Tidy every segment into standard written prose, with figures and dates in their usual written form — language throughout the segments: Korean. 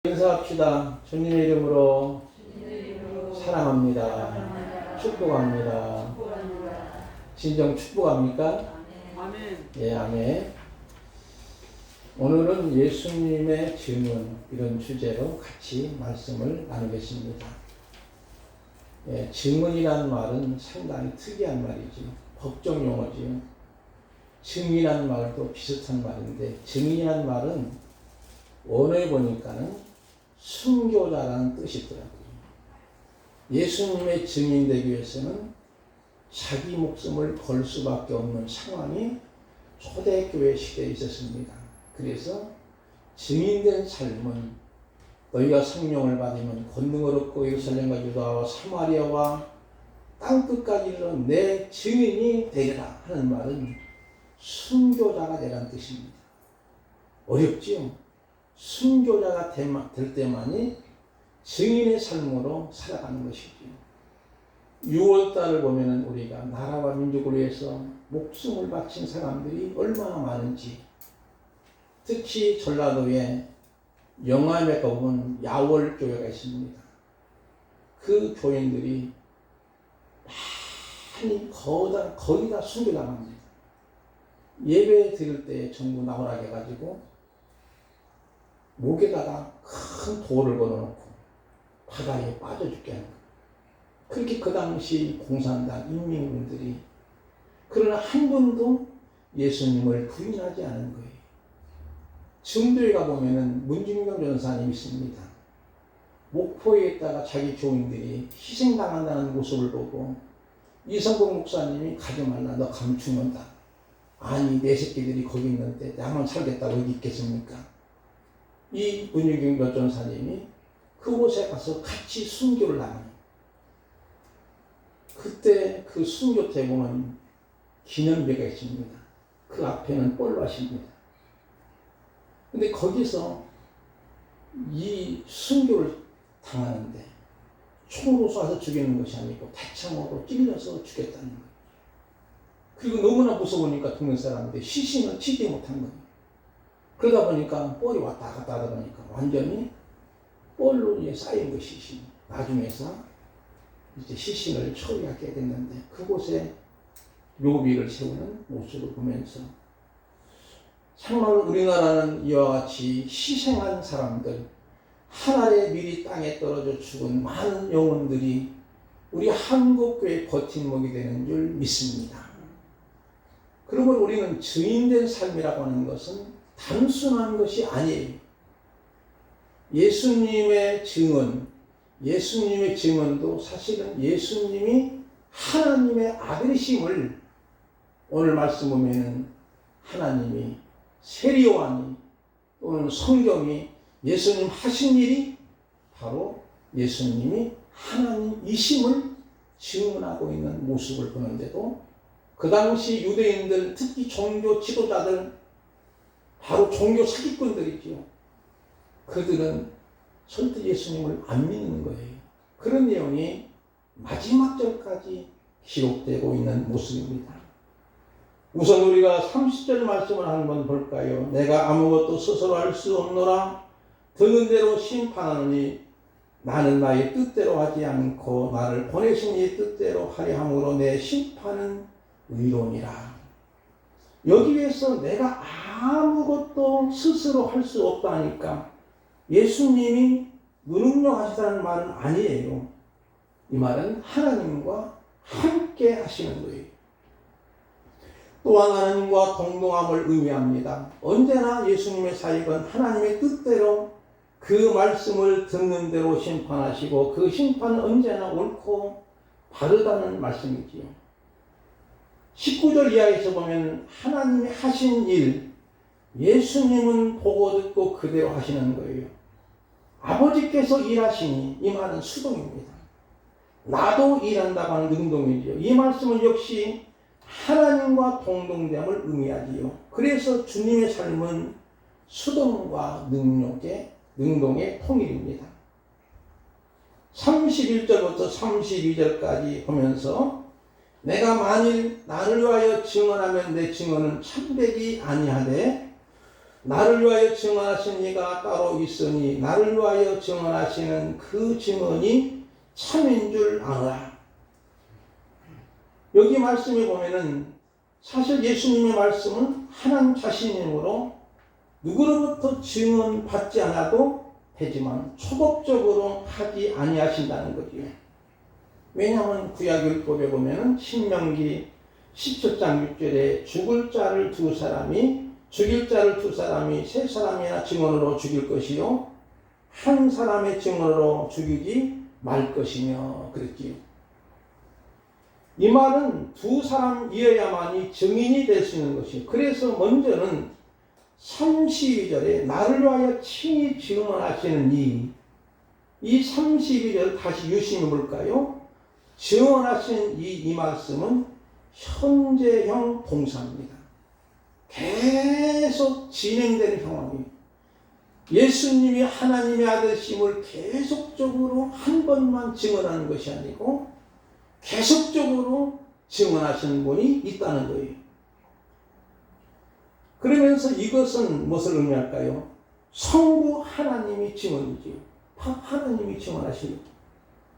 인사합시다. 주님의 이름으로 사랑합니다. 축복합니다. 진정 축복합니까? 아멘. 예, 아멘. 오늘은 예수님의 증언 이런 주제로 같이 말씀을 나누겠습니다. 예, 증언이란 말은 상당히 특이한 말이죠. 법정 용어지요. 증이란 말도 비슷한 말인데 증이란 말은 원어에 보니까는 순교자라는 뜻이 있더라고요. 예수님의 증인되기 위해서는 자기 목숨을 걸 수밖에 없는 상황이 초대교회 시대에 있었습니다. 그래서 증인된 삶은 너희가 성령을 받으면 권능을 얻고 예루살렘과 유다와 사마리아와 땅끝까지 이르러 내 증인이 되리라 하는 말은 순교자가 되라는 뜻입니다. 어렵지요? 순교자가 될 때만이 증인의 삶으로 살아가는 것이죠. 6월달을 보면 우리가 나라와 민족을 위해서 목숨을 바친 사람들이 얼마나 많은지, 특히 전라도에 영암에 가보면 야월교회가 있습니다. 그 교인들이 많이 거의 다 순교당합니다. 예배 드릴 때 전부 나오라게 해가지고 목에다가 큰 돌을 걸어놓고 바다에 빠져 죽게 하는 거예요. 그렇게 그 당시 공산당 인민군들이, 그러나 한 번도 예수님을 부인하지 않은 거예요. 증도에 가보면 문중경 전사님이 있습니다. 목포에 있다가 자기 교인들이 희생당한다는 모습을 보고 이성국 목사님이 가지 말라, 너 가면 죽는다. 아니 내 새끼들이 거기 있는데 나만 살겠다고 여기 있겠습니까? 이 문유경 전사님이 그곳에 가서 같이 순교를 하는, 그때 그 순교 때 보면 기념비가 있습니다. 그 앞에는 뻘밭입니다. 근데 거기서 이 순교를 당하는데 총으로 쏴서 죽이는 것이 아니고 대창으로 찔려서 죽였다는 거예요. 그리고 너무나 무서우니까 동네 사람들이 시신을 치지 못한 거예요. 그러다 보니까 뻘이 왔다 갔다 하다 보니까 완전히 뻘로 쌓인 그 시신. 나중에서 이제 시신을 처리하게 됐는데 그곳에 묘비를 세우는 모습을 보면서 정말 우리나라는 이와 같이 희생한 사람들, 하늘의 밀이 땅에 떨어져 죽은 많은 영혼들이 우리 한국교회의 버팀목이 되는 줄 믿습니다. 그러면 우리는 증인된 삶이라고 하는 것은 단순한 것이 아니에요. 예수님의 증언도 사실은 예수님이 하나님의 아들이심을, 오늘 말씀 보면은 하나님이 세리요한이 또는 성경이 예수님 하신 일이 바로 예수님이 하나님이심을 증언하고 있는 모습을 보는데도 그 당시 유대인들, 특히 종교 지도자들, 바로 종교 사기꾼들이죠. 그들은 절대 예수님을 안 믿는 거예요. 그런 내용이 마지막 절까지 기록되고 있는 모습입니다. 우선 우리가 30절 말씀을 한번 볼까요? 내가 아무것도 스스로 할 수 없노라. 듣는 대로 심판하느니 나는 나의 뜻대로 하지 않고 나를 보내신 이의 뜻대로 하려 함으로 내 심판은 의로니라. 여기에서 내가 아무것도 스스로 할 수 없다니까 예수님이 무능력하시다는 말은 아니에요. 이 말은 하나님과 함께 하시는 거예요. 또한 하나님과 동동함을 의미합니다. 언제나 예수님의 사역은 하나님의 뜻대로 그 말씀을 듣는 대로 심판하시고 그 심판은 언제나 옳고 바르다는 말씀이지요. 19절 이하에서 보면 하나님이 하신 일, 예수님은 보고 듣고 그대로 하시는 거예요. 아버지께서 일하시니, 이 말은 수동입니다. 나도 일한다고 하는 능동이죠. 이 말씀은 역시 하나님과 동동됨을 의미하지요. 그래서 주님의 삶은 수동과 능동의 통일입니다. 31절부터 32절까지 보면서 내가 만일 나를 위하여 증언하면 내 증언은 참되지 아니하되 나를 위하여 증언하신 이가 따로 있으니 나를 위하여 증언하시는 그 증언이 참인 줄 아노라. 여기 말씀에 보면은 사실 예수님의 말씀은 하나님 자신이므로 누구로부터 증언받지 않아도 되지만 초법적으로 하지 아니하신다는 거지요. 왜냐하면 구약율법에 보면은 신명기 17장 6절에 죽일 자를 두 사람이 세 사람이나 증언으로 죽일 것이요 한 사람의 증언으로 죽이지 말 것이며 그랬지요. 이 말은 두 사람이어야만이 증인이 될 수 있는 것이요. 그래서 먼저는 32절에 나를 위하여 친히 증언하시는 이 32절 다시 유심히 볼까요? 증언하신 이 말씀은 현재형 동사입니다. 계속 진행되는 상황이에요. 예수님이 하나님의 아들심을 계속적으로 한 번만 증언하는 것이 아니고 계속적으로 증언하시는 분이 있다는 거예요. 그러면서 이것은 무엇을 의미할까요? 성부 하나님이 증언이지요. 하나님이 증언하시는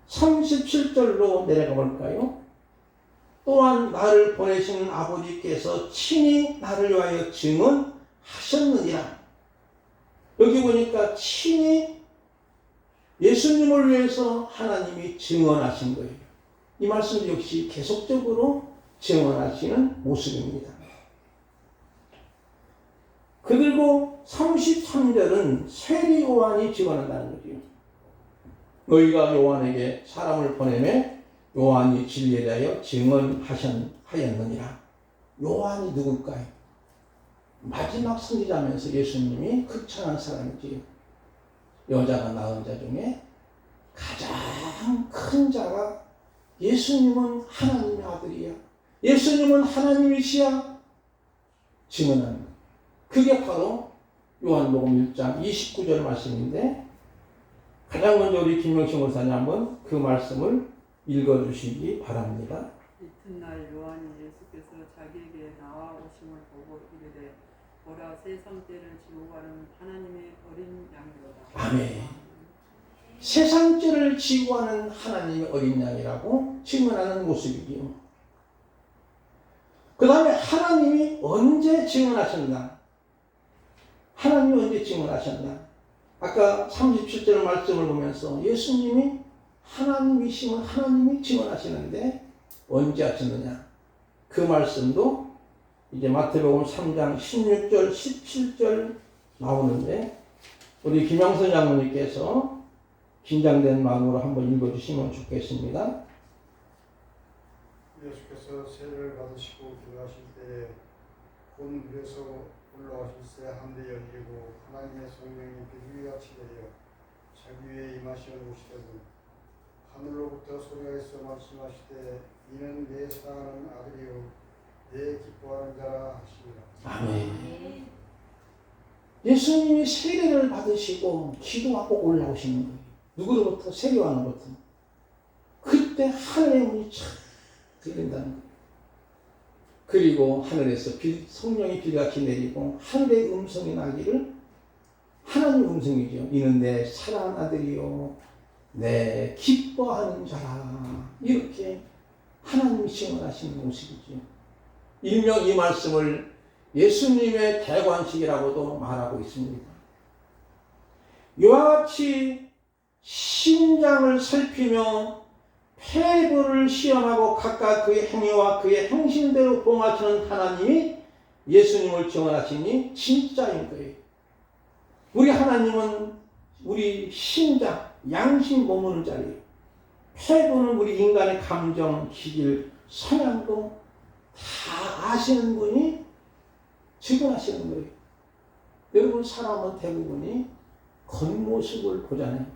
37절로 내려가 볼까요? 또한 나를 보내시는 아버지께서 친히 나를 위하여 증언하셨느니라. 여기 보니까 친히 예수님을 위해서 하나님이 증언하신 거예요. 이 말씀 역시 계속적으로 증언하시는 모습입니다. 그리고 33절은 세리 요한이 증언한다는 거죠. 너희가 요한에게 사람을 보내매 요한이 진리에 대하여 증언하였느니라. 요한이 누굴까요? 마지막 선지자면서 예수님이 극찬한 사람이지요. 여자가 낳은 자 중에 가장 큰 자가 예수님은 하나님의 아들이야. 예수님은 하나님이시야. 증언하는 것. 그게 바로 요한복음 1장 29절 말씀인데 가장 먼저 우리 김명식 목사님 한번 그 말씀을 읽어주시기 바랍니다. 이튿날 요한이 예수께서 자기에게 나와 오심을 보고 이르되 보라 세상 죄를 지고 가는 하나님의 어린 양이로다. 아멘. 세상 죄를 지고 가는 하나님의 어린 양이라고 증언하는 모습이지요. 그 다음에 하나님이 언제 증언하셨나? 하나님이 언제 증언하셨나? 아까 37절 말씀을 보면서 예수님이 하나님이시면 하나님이 증언하시는데 언제 하셨느냐? 그 말씀도 이제 마태복음 3장 16절, 17절 나오는데 우리 김양선 장로님께서 긴장된 마음으로 한번 읽어주시면 좋겠습니다. 예수께서 세례를 받으시고 기도하실 때에 곧 물에서 올라오실새 하늘이 열리고 하나님의 성령이 비둘기같이 내려 자기 위에 임하시어 오시더니 하늘로부터 소리가 있어 말씀하시되 이는 내 사랑하는 아들이요 내 기뻐하는 자라 하시니라. 아멘. 예수님이 세례를 받으시고 기도하고 올라오시는 거예요. 누구로부터? 세례요한으로부터. 그때 하늘의 문이 쫙 열린다는 거예요. 그리고 하늘에서 성령이 비같이 내리고 하늘의 음성이 나기를 하나님의 음성이죠. 이는 내 사랑하는 아들이요 내 기뻐하는 자라. 이렇게 하나님이 증언하시는 모습이죠. 일명 이 말씀을 예수님의 대관식이라고도 말하고 있습니다. 이와 같이 심장을 살피며 폐부를 시험하고 각각 그의 행위와 그의 행실대로 봉하시는 하나님이 예수님을 증언하시니 진짜인 거예요. 우리 하나님은 우리 심장, 양심 머무는 자리예요. 폐부는 우리 인간의 감정, 기질, 성향도 다 아시는 분이 증언하시는 거예요. 여러분 사람은 대부분이 겉모습을 보잖아요.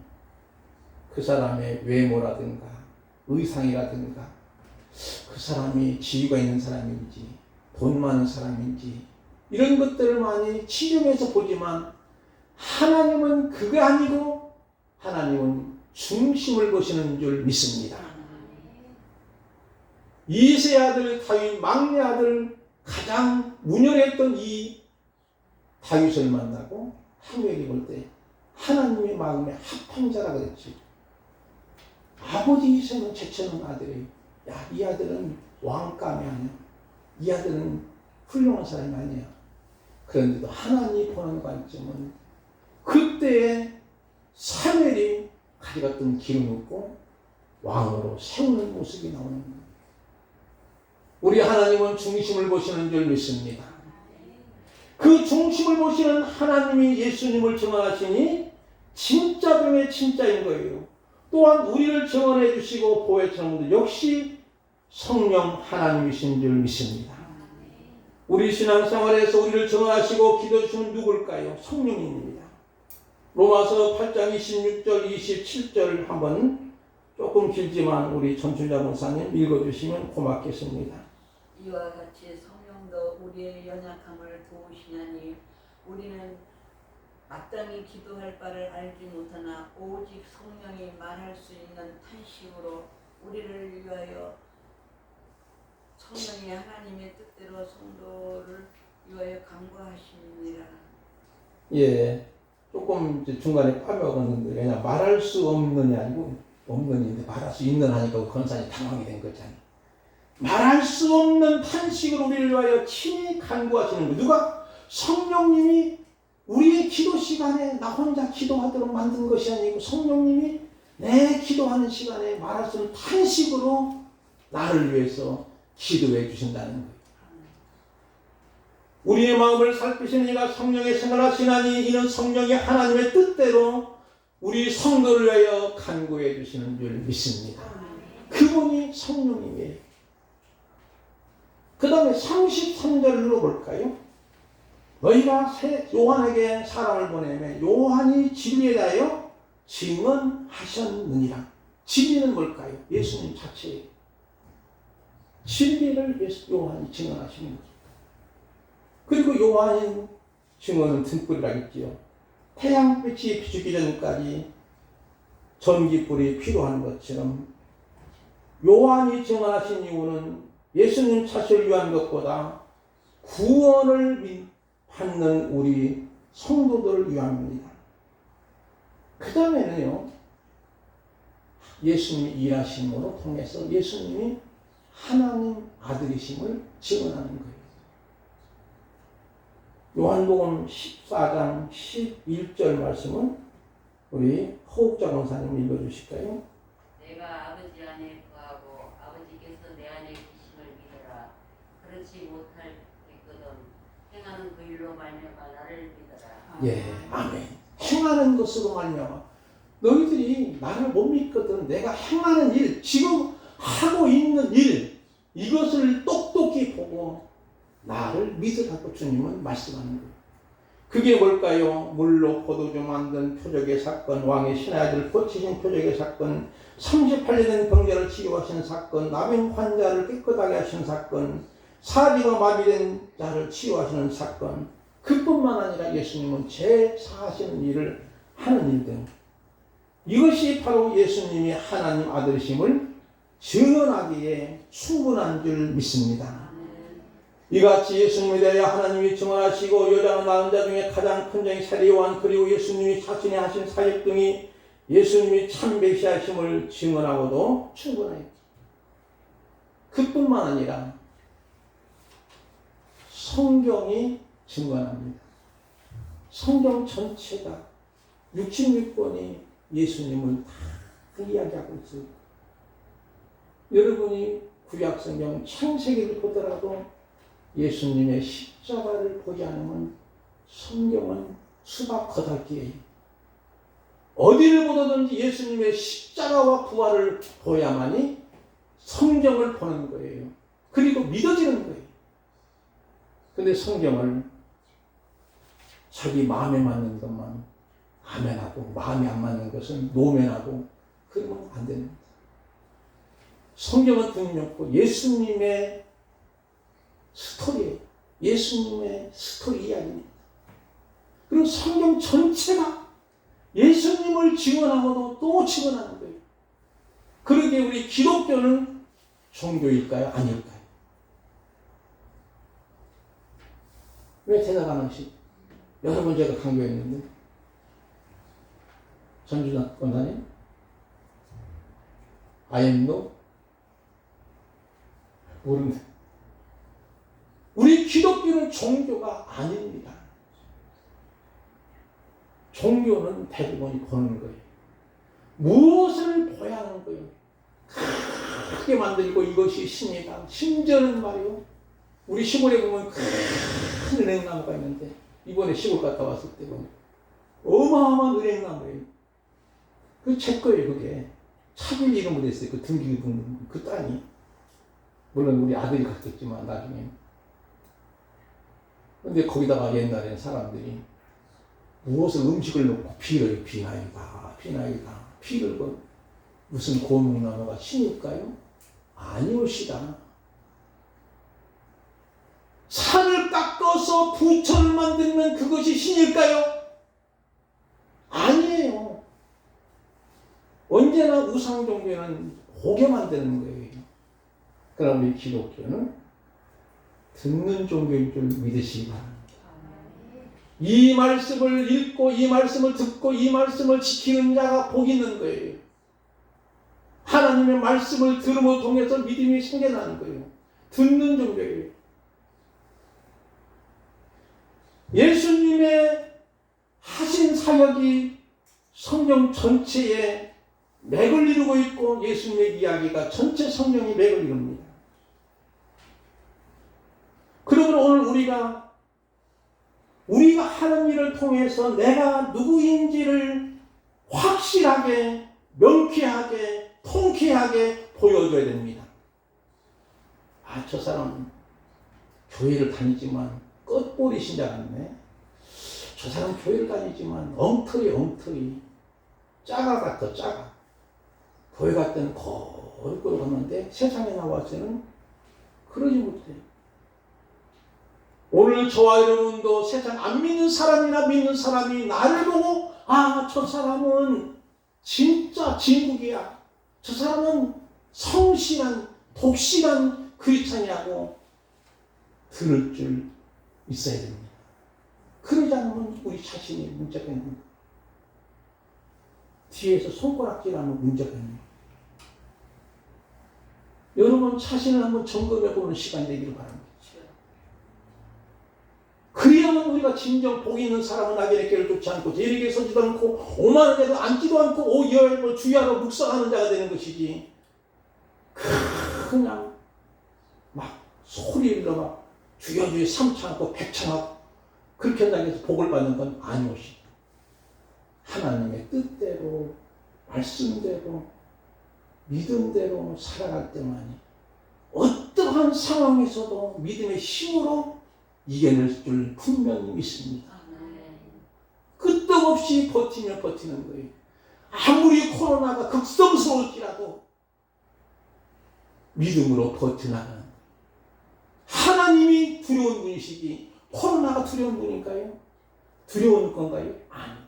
그 사람의 외모라든가 의상이라든가 그 사람이 지위가 있는 사람인지 돈 많은 사람인지 이런 것들을 많이 치중해서 보지만 하나님은 그게 아니고 하나님은 중심을 보시는 줄 믿습니다. 이세 아들 다윗 막내 아들 가장 문열했던 이 다윗을 만나고 사무엘이 볼 때 하나님의 마음에 합한 자라 그랬지. 아버지 이세는 제쳐놓은 아들이, 야, 이 아들은 왕감이 아니야. 이 아들은 훌륭한 사람이 아니야. 그런데도 하나님이 보는 관점은 그때에 사무엘이 가져갔던 기름 붓고 왕으로 세우는 모습이 나오는 거예요. 우리 하나님은 중심을 보시는 줄 믿습니다. 그 중심을 보시는 하나님이 예수님을 증언하시니 진짜 중에 진짜인 거예요. 또한 우리를 증언해 주시고 보혜 주시는 분들 역시 성령 하나님이신 줄 믿습니다. 우리 신앙생활에서 우리를 증언하시고 기도해 주시는 누굴까요? 성령님입니다. 로마서 8장 26절 27절 한번 조금 길지만 우리 전춘자 목사님 읽어주시면 고맙겠습니다. 이와 같이 성령도 우리의 연약함을 도우시냐니 우리는 마땅히 기도할 바를 알지 못하나 오직 성령이 말할 수 있는 탄식으로 우리를 위하여 성령이 하나님의 뜻대로 성도를 위하여 간구하십니다. 예, 조금 이제 중간에 빠져먹었는데 왜냐 말할 수 없느냐 아니고 없느냐인데 말할 수 있는 하니까 권사님 당황이 된 거잖아요. 말할 수 없는 탄식으로 우리를 위하여 친히 간구하시는 거. 누가? 성령님이 우리의 기도 시간에 나 혼자 기도하도록 만든 것이 아니고 성령님이 내 기도하는 시간에 말할 수 없는 탄식으로 나를 위해서 기도해 주신다는 거예요. 우리의 마음을 살피시는 이가 성령의 생활하시나니 이는 성령이 하나님의 뜻대로 우리 성도를 위하여 간구해 주시는 줄 믿습니다. 그분이 성령님이에요. 그 다음에 33절로 볼까요? 너희가 요한에게 사람을 보내매 요한이 진리에 대하여 증언하셨느니라. 진리는 뭘까요? 예수님 자체예요. 진리를 요한이 증언하시는 거죠. 그리고 요한의 증언은 등불이라겠지요. 태양빛이 비추기 전까지 전기불이 필요한 것처럼 요한이 증언하신 이유는 예수님 자신을 위한 것보다 구원을 받는 우리 성도들을 위함입니다. 그 다음에는요, 예수님이 일하심으로 통해서 예수님이 하나님 아들이심을 증언하는 거예요. 요한복음 14장 11절 말씀은 우리 호흡자 권사님 읽어주실까요? 내가 아버지 안에 거하고 아버지께서 내 안에 계심을 믿어라. 그렇지 못하겠거든 행하는 그 일로 말미암아 나를 믿어라. 예, 아멘. 행하는 것으로 말미암아 너희들이 나를 못 믿거든. 내가 행하는 일, 지금 하고 있는 일, 이것을 똑똑히 보고 나를 믿으라고 주님은 말씀하는 거예요. 그게 뭘까요? 물로 포도주 만든 표적의 사건, 왕의 신의 아들 고치신 표적의 사건, 38년 된 병자를 치유하신 사건, 나병 환자를 깨끗하게 하신 사건, 사지가 마비된 자를 치유하시는 사건, 그뿐만 아니라 예수님은 제사하시는 일을 하는 일들, 이것이 바로 예수님이 하나님 아들이심을 증언하기에 충분한 줄 믿습니다. 이같이 예수님에 대하여 하나님이 증언하시고 여자가 낳은 자 중에 가장 큰 자인 세례 요한 그리고 예수님이 자신이 하신 사역 등이 예수님이 참 메시아심을 증언하고도 충분해요. 그뿐만 아니라 성경이 증언합니다. 성경 전체가 66권이 예수님을 다 이야기하고 있어요. 여러분이 구약성경 창세기를 보더라도 예수님의 십자가를 보지 않으면 성경은 수박 거달기예요. 어디를 보든지 예수님의 십자가와 부활을 보야만이 성경을 보는 거예요. 그리고 믿어지는 거예요. 근데 성경을 자기 마음에 맞는 것만 아멘하고 마음에 안 맞는 것은 노면하고 그러면 안 됩니다. 성경은 분명히 예수님의 스토리예요. 예수님의 스토리 이야기입니다. 그리고 성경 전체가 예수님을 증언하고도 또 증언하는 거예요. 그러기에 우리 기독교는 종교일까요? 아닐까요? 왜 대답 안 하시죠? 여러 번 제가 강조했는데 전주장 권사님 아엠도 모른다. 우리 기독교는 종교가 아닙니다. 종교는 대부분이 보는 거예요. 무엇을 보야 하는 거예요. 크게 만들고 이것이 신이다. 심지어는 말이요. 우리 시골에 보면 큰 은행나무가 있는데 이번에 시골 갔다 왔을 때 보면 어마어마한 은행나무예요. 그 제 거예요. 그게 차길 이름으로 됐어요. 그 등기 붙는 그 땅이. 물론 우리 아들이 갔겠지만 나중에. 근데 거기다가 옛날에는 사람들이 무엇을 음식을 넣고 비를 비나이다 피를 그 무슨 고목나무가 신일까요? 아니오시다. 산을 깎아서 부처를 만들면 그것이 신일까요? 아니에요. 언제나 우상 종교는 고개 만드는 거예요. 그럼 우리 기독교는 듣는 종교인 줄 믿으시기 바랍니다. 이 말씀을 읽고 이 말씀을 듣고 이 말씀을 지키는 자가 복 있는 거예요. 하나님의 말씀을 들음을 통해서 믿음이 생겨나는 거예요. 듣는 종교예요. 예수님의 하신 사역이 성경 전체에 맥을 이루고 있고 예수님의 이야기가 전체 성경이 맥을 이룹니다. 그러므로 오늘 우리가 하는 일을 통해서 내가 누구인지를 확실하게, 명쾌하게, 통쾌하게 보여줘야 됩니다. 아, 저 사람 교회를 다니지만 끝볼이 신자 같네. 저 사람 교회를 다니지만 엉터리. 짜가 같아, 짜가. 교회 갈 때는 거룩거룩 갔는데 세상에 나와서는 그러지 못해요. 오늘 저와 여러분도 세상 안 믿는 사람이나 믿는 사람이 나를 보고 아, 저 사람은 진짜 진국이야. 저 사람은 성실한 독실한 크리스찬이라고 들을 줄 있어야 됩니다. 그러지 않으면 우리 자신이 문제가 있는 거예요. 뒤에서 손가락질하는 문제가 있는 거예요. 여러분 자신을 한번 점검해보는 시간이 되기를 바랍니다. 그래야만 우리가 진정 복 있는 사람은 악인의 길을 쫓지 않고 재리에게 서지도 않고 오만한 자도 앉지도 않고 오여를 주야로 묵상하는 자가 되는 것이지, 그냥 막 소리를 막 주여 삼창하고 백창하고 그렇게 한다고 해서 복을 받는 건 아니오시. 하나님의 뜻대로 말씀대로 믿음대로 살아갈 때만이 어떠한 상황에서도 믿음의 힘으로 이겨낼 줄 분명히 믿습니다. 끄떡없이 버티면 버티는 거예요. 아무리 코로나가 극성스러울지라도 믿음으로 버텨나가는 거예요. 하나님이 두려운 분이시지 코로나가 두려운 분인가요? 두려운 건가요? 아니죠.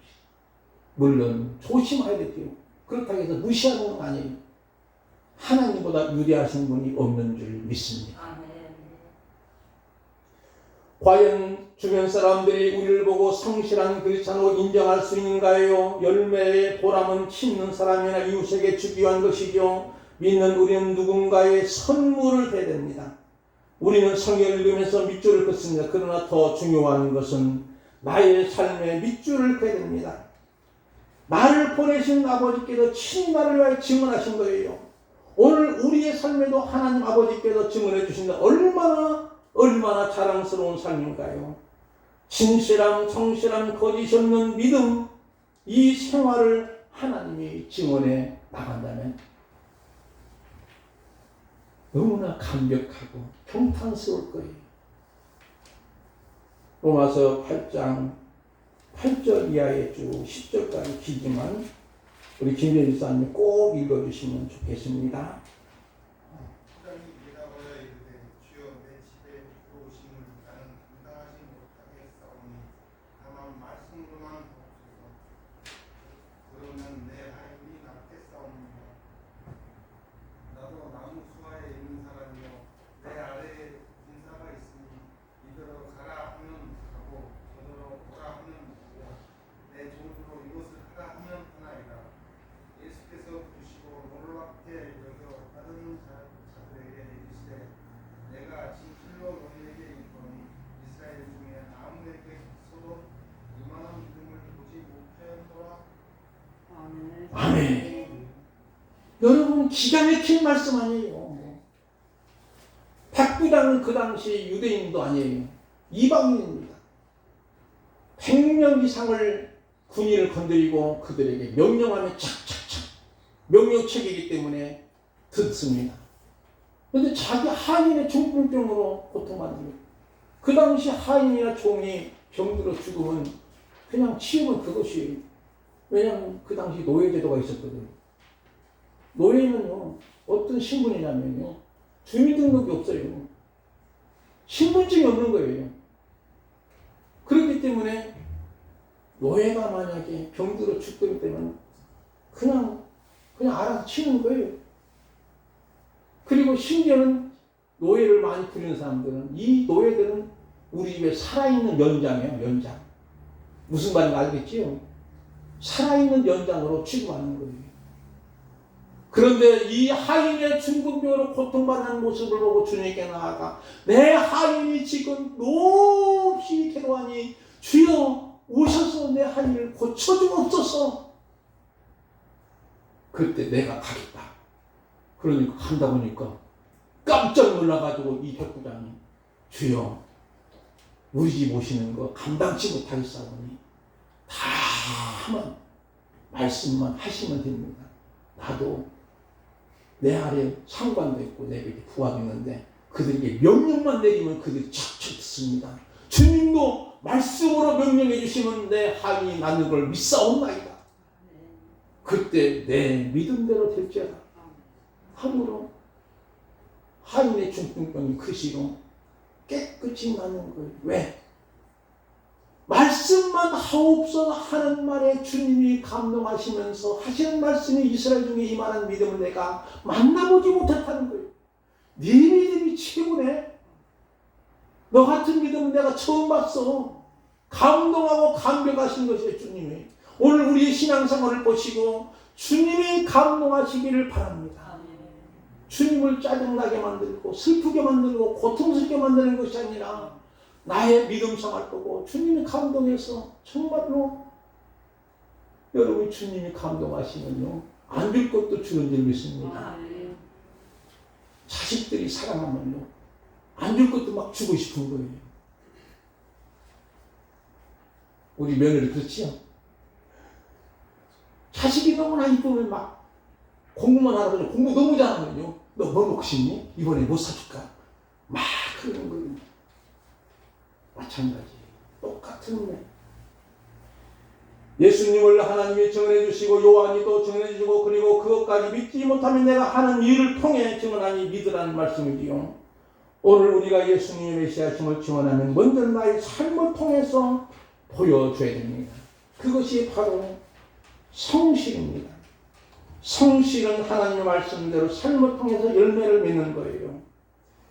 물론 조심해야 되죠. 그렇다고 해서 무시하는 건 아니에요. 하나님보다 유리하신 분이 없는 줄 믿습니다. 과연 주변 사람들이 우리를 보고 성실한 크리스찬으로 인정할 수 있는가요? 열매의 보람은 심는 사람이나 이웃에게 주기 위한 것이죠. 믿는 우리는 누군가의 선물을 해야 됩니다. 우리는 성경을 읽으면서 밑줄을 긋습니다. 그러나 더 중요한 것은 나의 삶에 밑줄을 그어야 됩니다. 나를 보내신 아버지께서 친히 나를 위하여 증언하신 거예요. 오늘 우리의 삶에도 하나님 아버지께서 증언해 주신다. 얼마나 자랑스러운 삶인가요? 진실함, 성실함, 거짓 없는 믿음, 이 생활을 하나님이 증언해 나간다면 너무나 감격하고 평탄스러울 거예요. 로마서 8장 8절 이하의 쭉 10절까지 길지만 우리 김재일 집사님 꼭 읽어주시면 좋겠습니다. 가라 하면 가고 저더러 오라 하면 아멘. 여러분, 기가 막힌 말씀 아니에요. 백부장은 그 당시 유대인도 아니에요. 이방인입니다. 100명 이상을 군인을 건드리고 그들에게 명령하면 착착착 명령책이기 때문에 듣습니다. 그런데 자기 하인의 중풍병으로 고통받습니다. 그 당시 하인이나 종이 병들어 죽으면 그냥 치우면 그것이에요. 왜냐하면 그 당시 노예제도가 있었거든요. 노예는요, 어떤 신분이냐면요, 주민등록이 없어요. 신분증이 없는 거예요. 그렇기 때문에 노예가 만약에 병들어 죽기 때문에 그냥 알아서 치는 거예요. 그리고 심지어는 노예를 많이 부리는 사람들은, 이 노예들은 우리 집에 살아있는 연장이에요, 연장. 무슨 말인지 알겠지요? 살아있는 연장으로 취급하는 거예요. 그런데 이 하인의 중풍병으로 고통받는 모습을 보고 주님께 나아가 내 하인이 지금 몹시 괴로워하니 주여 오셔서 내 하인을 고쳐주옵소서. 그때 내가 가겠다. 그러니까 간다 보니까 깜짝 놀라가지고 이 백부장이 주여 우리 집 오시는 거 감당치 못하겠사오니 다 하면 말씀만 하시면 됩니다. 나도 내 아래 상관도 있고 내게 부하도 있는데 그들에게 명령만 내리면 그들이 착착 듣습니다. 주님도 말씀으로 명령해 주시면 내 하인이 낫는 걸 믿사옵나이다. 그때 내 믿음대로 될지어다. 하루로 하인의 중풍병이 그 시로 깨끗이 나는 거예요. 왜? 말씀만 하옵소서 하는 말에 주님이 감동하시면서 하시는 말씀이 이스라엘 중에 이만한 믿음을 내가 만나보지 못했다는 거예요. 네 믿음이 최고네. 너 같은 믿음은 내가 처음 봤어. 감동하고 감격하신 것이에요, 주님이. 오늘 우리의 신앙생활을 보시고 주님이 감동하시기를 바랍니다. 주님을 짜증나게 만들고 슬프게 만들고 고통스럽게 만드는 것이 아니라 나의 믿음 생활 보고 주님이 감동해서 정말로 여러분 주님이 감동하시면요 안 줄 것도 주는 줄 믿습니다. 자식들이 사랑하면요 안 줄 것도 막 주고 싶은 거예요. 우리 며느리 그렇지요? 자식이 너무나 이쁘면 막 공부만 하라고 공부 너무 잘하면요 너 뭐 먹고 싶니? 이번에 뭐 사줄까? 막 그러는 거예요. 마찬가지 똑같은 데 예수님을 하나님이 증언해 주시고 요한이 또 증언해 주시고 그리고 그것까지 믿지 못하면 내가 하는 일을 통해 증언하니 믿으라는 말씀이지요. 오늘 우리가 예수님의 메시아심을 증언하면 먼저 나의 삶을 통해서 보여줘야 됩니다. 그것이 바로 성실입니다. 성실은 하나님의 말씀대로 삶을 통해서 열매를 맺는 거예요.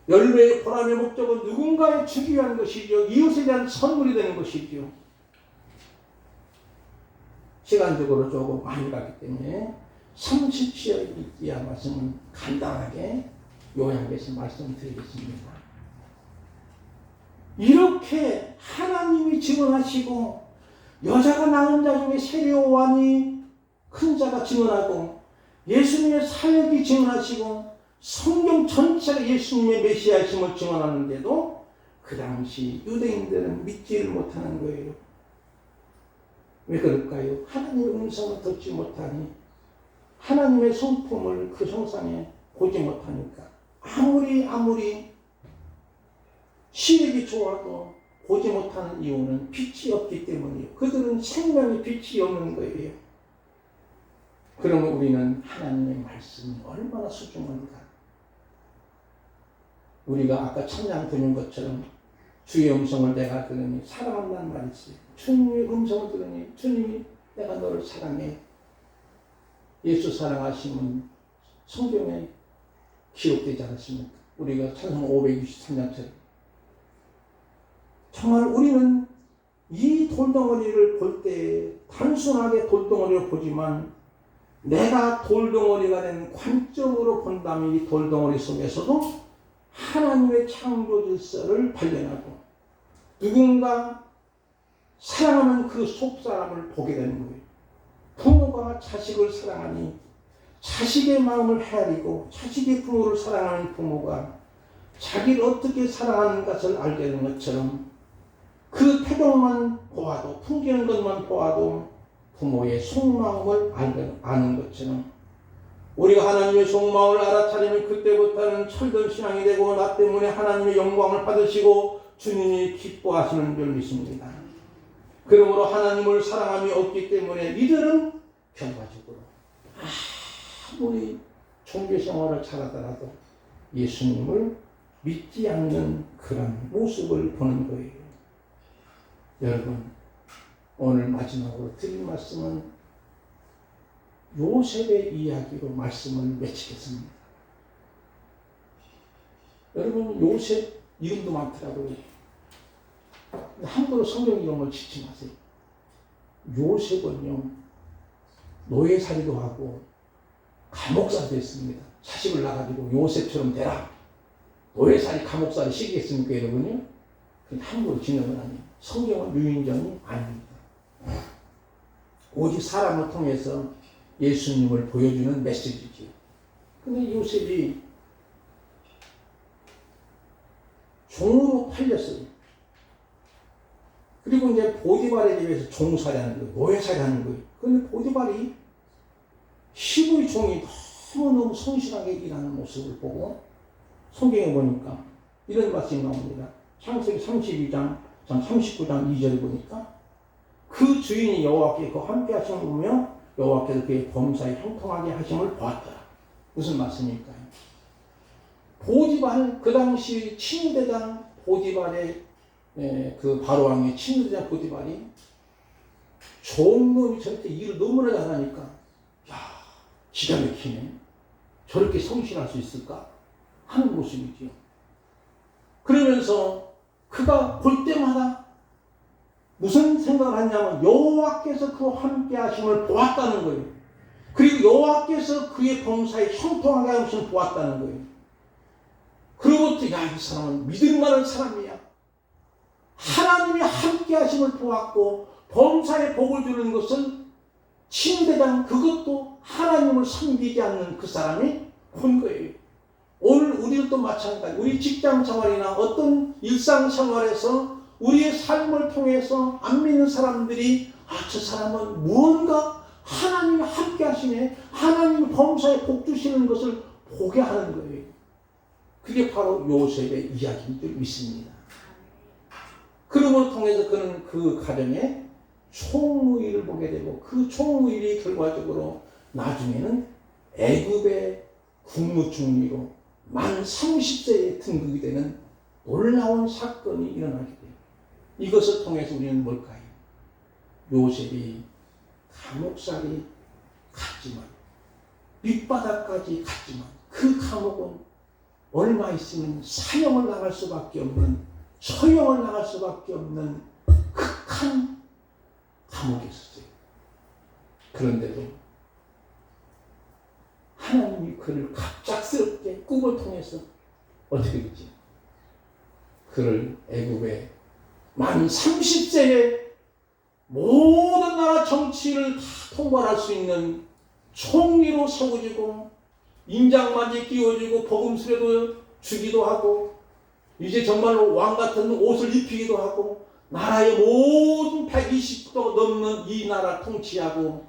열매의 보람의 목적은 누군가에 주기 위한 것이죠. 이웃에 대한 선물이 되는 것이죠. 시간적으로 조금 많이 가기 때문에 30초에 이한 말씀은 간단하게 요약해서 말씀드리겠습니다. 이렇게 하나님이 증언하시고 여자가 낳은 자 중에 세례요한이 큰 자가 증언하고 예수님의 사역이 증언하시고 성경 전체가 예수님의 메시아심을 증언하는데도 그 당시 유대인들은 믿지를 못하는 거예요. 왜 그럴까요? 하나님의 음성을 듣지 못하니 하나님의 성품을 그 형상에 보지 못하니까 아무리 시력이 좋아도 보지 못하는 이유는 빛이 없기 때문이에요. 그들은 생명의 빛이 없는 거예요. 그러면 우리는 하나님의 말씀이 얼마나 소중한가. 우리가 아까 찬양 드린 것처럼 주의 음성을 내가 들으니 사랑한다는 말이 있어요. 주님의 음성을 들으니 주님이 내가 너를 사랑해. 예수 사랑하심은 성경에 기록되지 않았습니까? 우리가 찬송 563장처럼 정말 우리는 이 돌덩어리를 볼 때 단순하게 돌덩어리를 보지만 내가 돌덩어리가 된 관점으로 본다면 이 돌덩어리 속에서도 하나님의 창조 질서를 발견하고 누군가 사랑하는 그 속사람을 보게 되는 거예요. 부모가 자식을 사랑하니 자식의 마음을 헤아리고 자식의 부모를 사랑하는 부모가 자기를 어떻게 사랑하는 것을 알게 되는 것처럼 그 태도만 보아도 풍기는 것만 보아도 부모의 속마음을 아는 것처럼 우리가 하나님의 속마음을 알아차리면 그때부터는 철든 신앙이 되고 나 때문에 하나님의 영광을 받으시고 주님이 기뻐하시는 줄 믿습니다. 그러므로 하나님을 사랑함이 없기 때문에 이들은 결과적으로 아무리 종교생활을 잘하더라도 예수님을 믿지 않는 그런 모습을 보는 거예요. 여러분, 오늘 마지막으로 드릴 말씀은 요셉의 이야기로 말씀을 맺히겠습니다. 여러분, 요셉 이름도 많더라고요. 함부로 성경 이름을 짓지 마세요. 요셉은요, 노예살이도 하고 감옥살이도 했습니다. 자식을 낳아가지고 요셉처럼 되라. 노예살이 감옥살이 시키겠습니까, 여러분요? 함부로 짓는 건 아니에요. 성경은 유인정이 아닙니다. 오직 사람을 통해서 예수님을 보여주는 메시지죠. 근데 요셉이 종으로 팔렸어요. 그리고 이제 보디발에 대해서 종살이하는 거예요. 노예살이하는 거예요. 그런데 보디발이 시부의 종이 너무너무 성실하게 일하는 모습을 보고 성경에 보니까 이런 말씀이 나옵니다. 창세기 32장 39장 2절에 보니까 그 주인이 여호와께 함께 하심을 보며 여호와께서 그의 범사에 형통하게 하심을 보았더라. 무슨 말씀일까요? 보디발, 그 당시 친위대장 보디발의 그 바로왕의 친위대장 보디발이 종놈이 저렇게 일을 너무나 잘하니까 야, 기가 막히네. 저렇게 성실할 수 있을까? 하는 모습이죠. 그러면서 그가 볼 때마다 무슨 생각을 하냐면 여호와께서 그와 함께 하심을 보았다는 거예요. 그리고 여호와께서 그의 범사에 형통하게 하심을 보았다는 거예요. 그로부터 야, 이 사람은 믿을 만한 사람이야. 하나님이 함께 하심을 보았고 범사에 복을 주는 것은 친대장, 그것도 하나님을 섬기지 않는 그 사람이 본 거예요. 오늘 우리도 마찬가지. 우리 직장 생활이나 어떤 일상 생활에서 우리의 삶을 통해서 안 믿는 사람들이 저 사람은 무언가 하나님이 함께 하시네, 하나님이 범사에 복 주시는 것을 보게 하는 거예요. 그게 바로 요셉의 이야기인 줄 믿습니다. 그러므로 통해서 그는 그 가정에 총무일을 보게 되고 그 총무일이 결과적으로 나중에는 애굽의 국무총리로 만 30세에 등극이 되는 놀라운 사건이 일어나게 돼요. 이것을 통해서 우리는 뭘까요? 요셉이 감옥살이 갔지만 밑바닥까지 갔지만 그 감옥은 얼마 있으면 사형을 나갈 수밖에 없는, 처형을 나갈 수밖에 없는 극한 감옥에 있었어요. 그런데도 하나님이 그를 갑작스럽게 꿈을 통해서 어떻게 됐지? 그를 애굽의 만 30세에 모든 나라 정치를 다 통과할 수 있는 총리로 세워지고 인장맞이 끼워주고 복음수레도 주기도 하고 이제 정말로 왕 같은 옷을 입히기도 하고 나라의 모든 120도 넘는 이 나라를 통치하고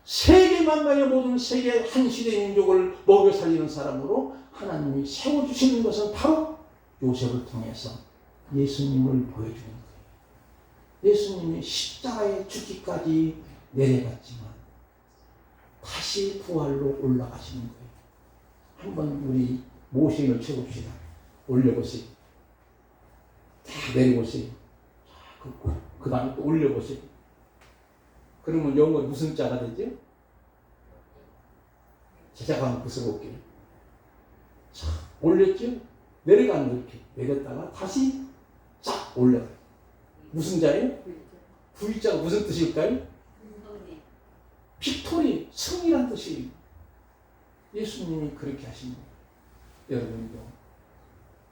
세계 만방의 모든 세계 한 시대 민족을 먹여 살리는 사람으로 하나님이 세워주시는 것은 바로 요셉을 통해서 예수님을 보여주는 거예요. 예수님이 십자가에 죽기까지 내려갔지만 다시 부활로 올라가시는 거예요. 한번 우리 모신을 쳐봅시다. 올려보세요. 다 내려보세요. 그 다음에 또 올려보세요. 그러면 영어 무슨 자가 되죠? 제가 한번 써볼게요. 자, 올렸죠? 내려가는 거 이렇게 내렸다가 다시 쫙 올려요. 무슨 자예요? V자가 무슨 뜻일까요? 빅토리, 승리란 뜻이에요. 예수님이 그렇게 하십니다. 여러분도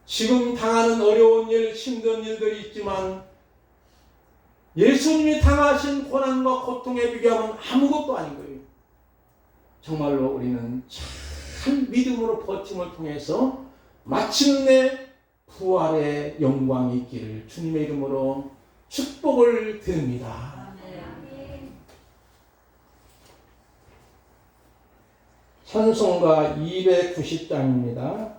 지금 당하는 어려운 일, 힘든 일들이 있지만 예수님이 당하신 고난과 고통에 비교하면 아무것도 아닌 거예요. 정말로 우리는 참 믿음으로 버팀을 통해서 마침내 부활의 영광이 있기를 주님의 이름으로 축복을 드립니다. 아멘. 찬송가 290장입니다.